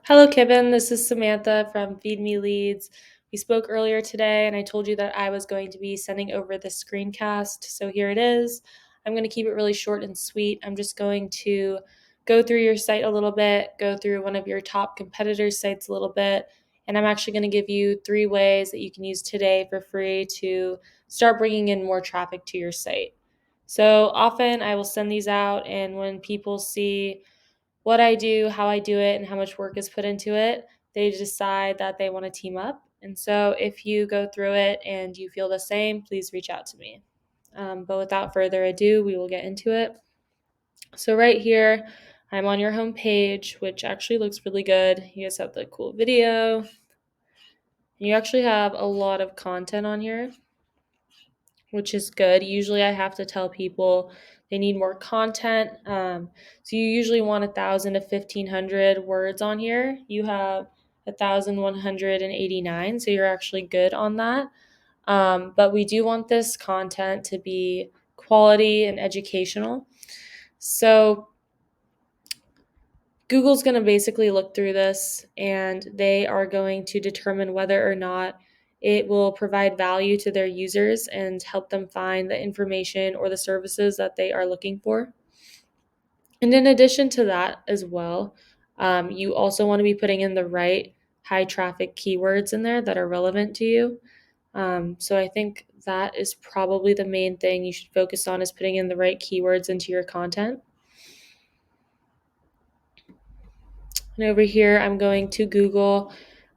Hello, Kevin. This is Samantha from Feed Me Leads. We spoke earlier today, and I told you that I was going to be sending over the screencast. So here it is. I'm going to keep it really short and sweet. I'm just going to go through your site a little bit, go through one of your top competitors' sites a little bit, and I'm actually going to give you 3 ways that you can use today for free to start bringing in more traffic to your site. So often I will send these out, and when people see what I do, how I do it, and how much work is put into it, they decide that they want to team up. And so if you go through it and you feel the same, please reach out to me. But without further ado, we will get into it. So right here, I'm on your home page, which actually looks really good. You guys have the cool video. You actually have a lot of content on here, which is good. Usually, I have to tell people they need more content. So you usually want 1,000 to 1,500 words on here. You have 1,189, so you're actually good on that. But we do want this content to be quality and educational. So Google's going to basically look through this and they are going to determine whether or not it will provide value to their users and help them find the information or the services that they are looking for. And in addition to that, as well, you also want to be putting in the right high traffic keywords in there that are relevant to you. So I think that is probably the main thing you should focus on is putting in the right keywords into your content. And over here, I'm going to Google.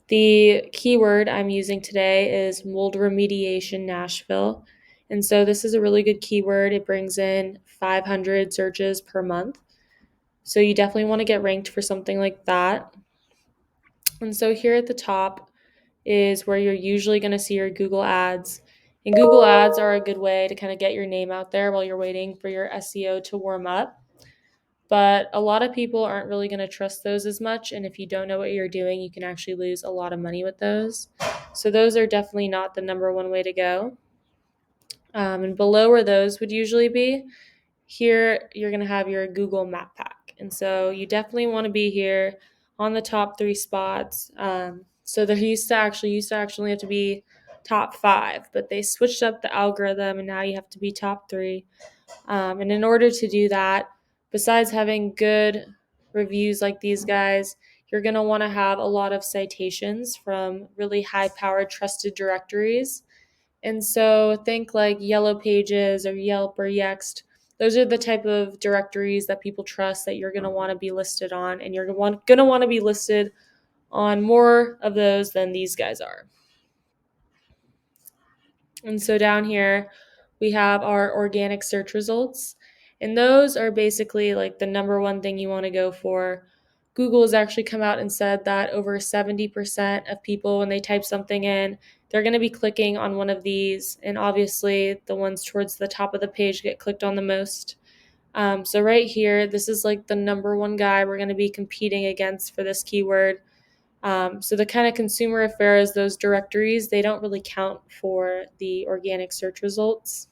The keyword I'm using today is mold remediation Nashville. And so this is a really good keyword. It brings in 500 searches per month. So you definitely want to get ranked for something like that. And so here at the top is where you're usually going to see your Google ads. And Google ads are a good way to kind of get your name out there while you're waiting for your SEO to warm up. But a lot of people aren't really going to trust those as much. And if you don't know what you're doing, you can actually lose a lot of money with those. So those are definitely not the number one way to go. And below where those would usually be, here you're going to have your Google Map Pack. And so you definitely want to be here on the top 3 spots. So there used to actually have to be top 5, but they switched up the algorithm and now you have to be top 3. And in order to do that, besides having good reviews like these guys, you're going to want to have a lot of citations from really high powered trusted directories. And so think like Yellow Pages or Yelp or Yext. Those are the type of directories that people trust that you're going to want to be listed on, and you're going to want to be listed on more of those than these guys are. And so down here, we have our organic search results. And those are basically like the number one thing you want to go for. Google has actually come out and said that over 70% of people, when they type something in, they're going to be clicking on one of these. And obviously, the ones towards the top of the page get clicked on the most. So, right here, this is like the number one guy we're going to be competing against for this keyword. So the kind of consumer affairs, those directories, they don't really count for the organic search results.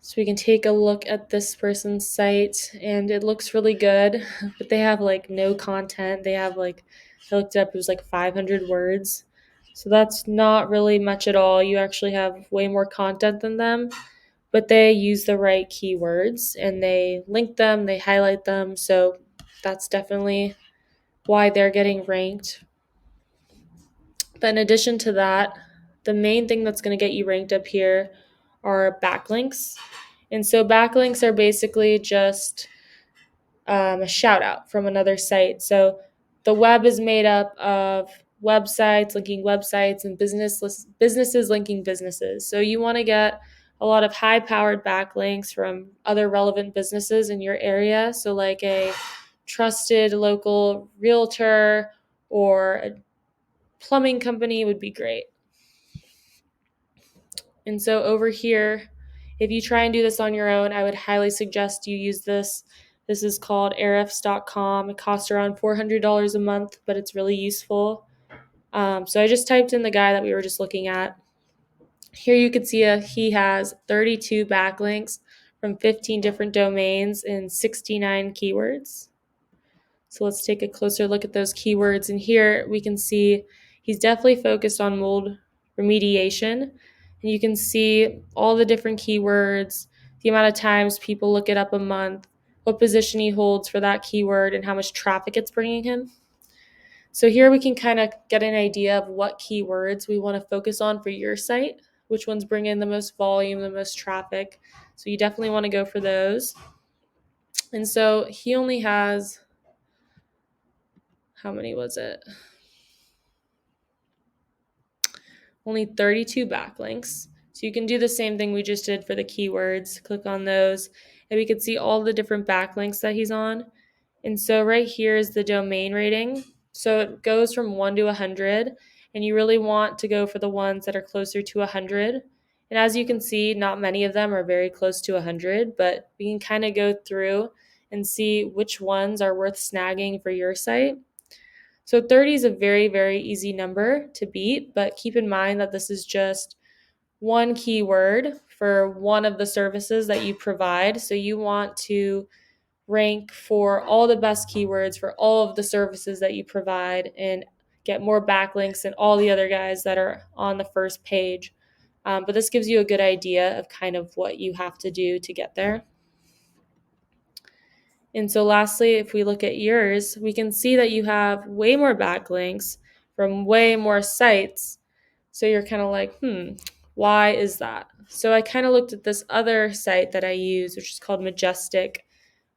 So we can take a look at this person's site and it looks really good, but they have like no content. They have like, I looked it up, it was like 500 words. So that's not really much at all. You actually have way more content than them, but they use the right keywords and they link them, they highlight them. So that's definitely why they're getting ranked. But in addition to that, the main thing that's going to get you ranked up here are backlinks. And so backlinks are basically just a shout out from another site. So the web is made up of websites, and businesses linking businesses. So you want to get a lot of high powered backlinks from other relevant businesses in your area. So, like a trusted local realtor or a plumbing company would be great. And so over here, if you try and do this on your own, I would highly suggest you use this. This is called ahrefs.com. It costs around $400 a month, but it's really useful. So I just typed in the guy that we were just looking at. Here you can see he has 32 backlinks from 15 different domains and 69 keywords. So let's take a closer look at those keywords. And here we can see he's definitely focused on mold remediation. And you can see all the different keywords, the amount of times people look it up a month, what position he holds for that keyword, and how much traffic it's bringing him. So here we can kind of get an idea of what keywords we want to focus on for your site, which ones bring in the most volume, the most traffic. So you definitely want to go for those. And so he only has, how many was it? Only 32 backlinks. So you can do the same thing we just did for the keywords. Click on those, and we can see all the different backlinks that he's on. And so right here is the domain rating. So it goes from 1 to 100, and you really want to go for the ones that are closer to 100. And as you can see, not many of them are very close to 100, but we can kind of go through and see which ones are worth snagging for your site. So 30 is a very, very easy number to beat, but keep in mind that this is just one keyword for one of the services that you provide. So you want to rank for all the best keywords for all of the services that you provide and get more backlinks than all the other guys that are on the first page. But this gives you a good idea of kind of what you have to do to get there. And so lastly, if we look at yours, we can see that you have way more backlinks from way more sites. So you're kind of like, why is that? So I kind of looked at this other site that I use, which is called Majestic.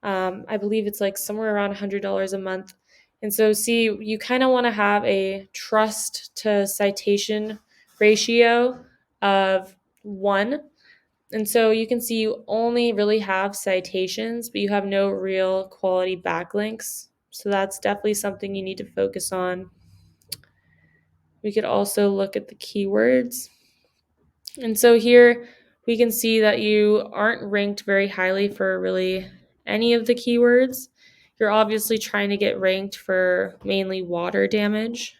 I believe it's like somewhere around $100 a month. And so see, you kind of want to have a trust to citation ratio of 1. And so you can see you only really have citations, but you have no real quality backlinks. So that's definitely something you need to focus on. We could also look at the keywords. And so here we can see that you aren't ranked very highly for really any of the keywords. You're obviously trying to get ranked for mainly water damage.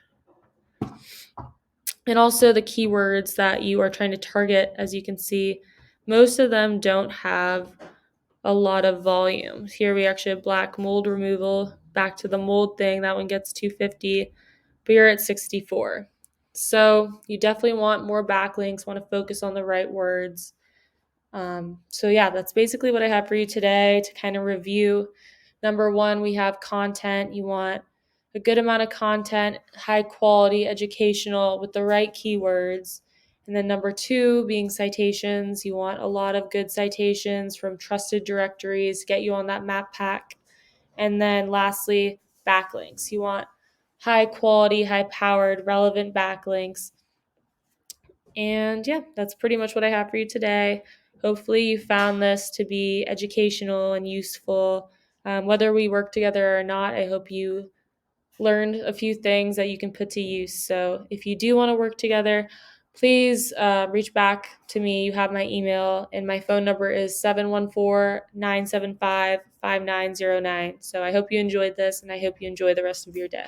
And also the keywords that you are trying to target, as you can see, most of them don't have a lot of volume. Here we actually have black mold removal, back to the mold thing. That one gets 250, but you're at 64. So you definitely want more backlinks, want to focus on the right words. So yeah, that's basically what I have for you today to kind of review. Number one, we have content. You want a good amount of content, high quality, educational, with the right keywords. And then number two, being citations. You want a lot of good citations from trusted directories, get you on that map pack. And then lastly, backlinks. You want high quality, high powered, relevant backlinks. And yeah, that's pretty much what I have for you today. Hopefully, you found this to be educational and useful. Whether we work together or not, I hope you learned a few things that you can put to use. So, if you do want to work together, please reach back to me. You have my email, and my phone number is 714-975-5909. So, I hope you enjoyed this, and I hope you enjoy the rest of your day.